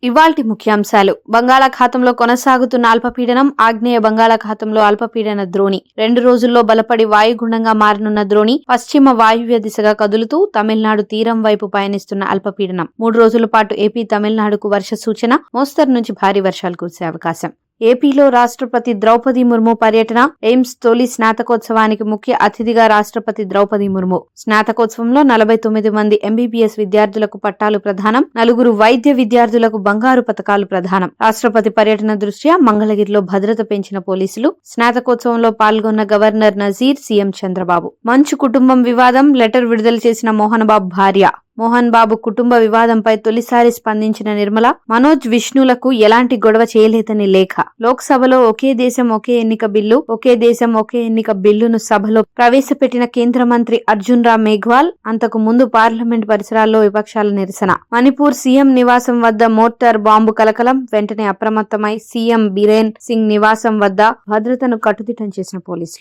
ఇవాల్టి ముఖ్యాంశాలు. బంగాళాఖాతంలో కొనసాగుతున్న అల్పపీడనం, ఆగ్నేయ బంగాళాఖాతంలో అల్పపీడన ద్రోణి. 2 రోజుల్లో బలపడి వాయుగుండంగా మారనున్న ద్రోణి పశ్చిమ వాయువ్య దిశగా కదులుతూ తమిళనాడు తీరం వైపు పయనిస్తున్న అల్పపీడనం. 3 రోజుల పాటు ఏపీ, తమిళనాడుకు వర్ష సూచన. మోస్తరు నుంచి భారీ వర్షాలు కురిసే అవకాశం. ఏపీలో రాష్ట్రపతి ద్రౌపది ముర్ము పర్యటన. ఎయిమ్స్ తొలి స్నాతకోత్సవానికి ముఖ్య అతిథిగా రాష్ట్రపతి ద్రౌపది ముర్ము. స్నాతకోత్సవంలో 49 మంది ఎంబీబీఎస్ విద్యార్థులకు పట్టాలు ప్రదానం, 4 వైద్య విద్యార్థులకు బంగారు పతకాలు ప్రదానం. రాష్ట్రపతి పర్యటన దృష్ట్యా మంగళగిరిలో భద్రత పెంచిన పోలీసులు. స్నాతకోత్సవంలో పాల్గొన్న గవర్నర్ నజీర్, సీఎం చంద్రబాబు. మంచు కుటుంబం వివాదం. లెటర్ విడుదల చేసిన మోహన్ బాబు భార్య. మోహన్ బాబు కుటుంబ వివాదంపై తొలిసారి స్పందించిన నిర్మల, మనోజ్ విష్ణులకు ఎలాంటి గొడవ చేయలేదని లేఖ. లోక్సభలో ఒకే దేశం ఒకే ఎన్నిక బిల్లు, ఒకే దేశం ఒకే ఎన్నిక బిల్లును సభలో ప్రవేశపెట్టిన కేంద్ర మంత్రి అర్జున్ రామ్ మేఘ్వాల్. అంతకు ముందు పార్లమెంట్ పరిసరాల్లో విపక్షాల నిరసన. మణిపూర్ సీఎం నివాసం వద్ద మోర్టార్ బాంబు కలకలం. వెంటనే అప్రమత్తమై సీఎం బిరేన్ సింగ్ నివాసం వద్ద భద్రతను కట్టుదిట్టం చేసిన పోలీసులు.